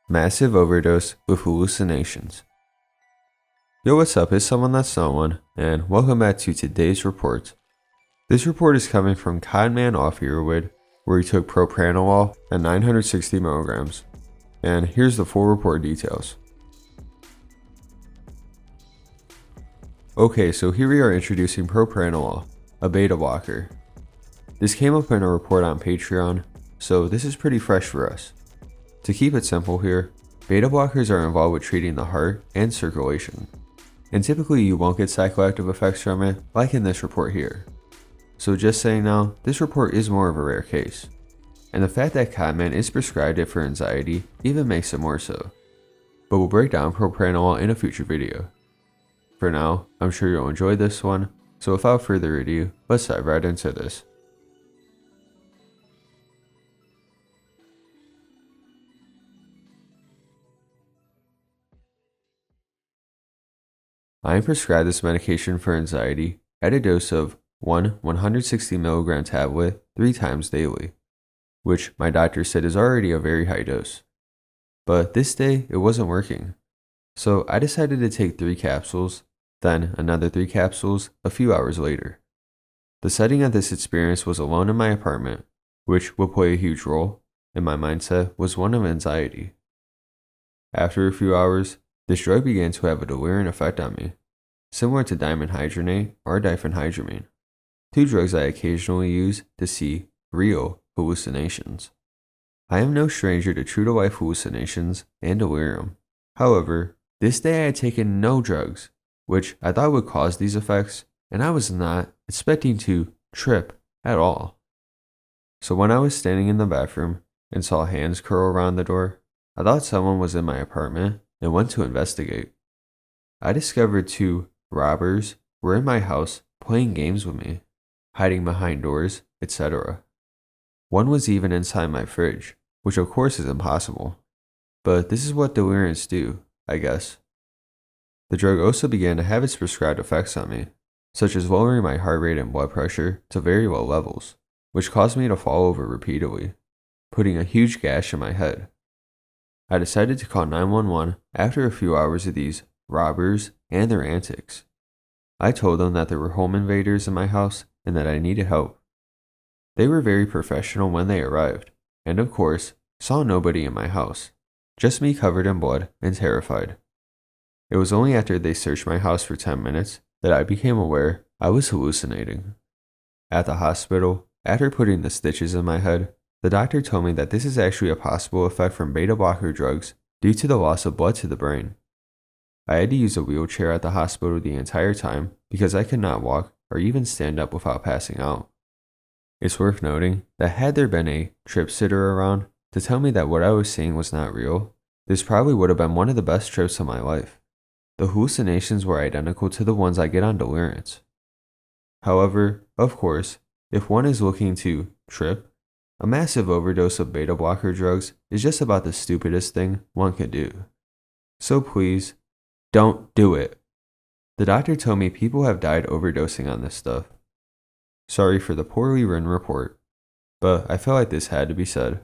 Massive overdose with hallucinations. Yo, what's up? It's someone that's no one, and welcome back to today's report. This report is coming from Coddman off Earwood, where he took Propranolol at 960 milligrams. And here's the full report details. Okay, so here we are introducing Propranolol, a beta blocker. This came up in a report on Patreon, so this is pretty fresh for us. To keep it simple here, beta blockers are involved with treating the heart and circulation, and typically you won't get psychoactive effects from it like in this report here. So just saying now, this report is more of a rare case, and the fact that coddman is prescribed it for anxiety even makes it more so, but we'll break down propranolol in a future video. For now, I'm sure you'll enjoy this one, so without further ado, let's dive right into this. I am prescribed this medication for anxiety at a dose of one 160 milligram tablet 3 times daily, which my doctor said is already a very high dose. But this day it wasn't working, so I decided to take 3 capsules, then another 3 capsules a few hours later. The setting of this experience was alone in my apartment, which will play a huge role, and my mindset was one of anxiety. After a few hours, this drug began to have a delirium effect on me, similar to dimenhydrinate or diphenhydramine, 2 drugs I occasionally use to see real hallucinations. I am no stranger to true-to-life hallucinations and delirium. However, this day I had taken no drugs, which I thought would cause these effects, and I was not expecting to trip at all. So when I was standing in the bathroom and saw hands curl around the door, I thought someone was in my apartment and went to investigate. I discovered 2 robbers were in my house playing games with me, hiding behind doors, etc. One was even inside my fridge, which of course is impossible. But this is what deliriums do, I guess. The drug also began to have its prescribed effects on me, such as lowering my heart rate and blood pressure to very low levels, which caused me to fall over repeatedly, putting a huge gash in my head. I decided to call 911 after a few hours of these robbers and their antics. I told them that there were home invaders in my house and that I needed help. They were very professional when they arrived, and of course, saw nobody in my house, just me covered in blood and terrified. It was only after they searched my house for 10 minutes that I became aware I was hallucinating. At the hospital, after putting the stitches in my head, the doctor told me that this is actually a possible effect from beta blocker drugs due to the loss of blood to the brain. I had to use a wheelchair at the hospital the entire time because I could not walk or even stand up without passing out. It's worth noting that had there been a trip sitter around to tell me that what I was seeing was not real, this probably would have been one of the best trips of my life. The hallucinations were identical to the ones I get on deliriums. However, of course, if one is looking to trip, a massive overdose of beta blocker drugs is just about the stupidest thing one can do. So please, don't do it. The doctor told me people have died overdosing on this stuff. Sorry for the poorly written report, but I felt like this had to be said.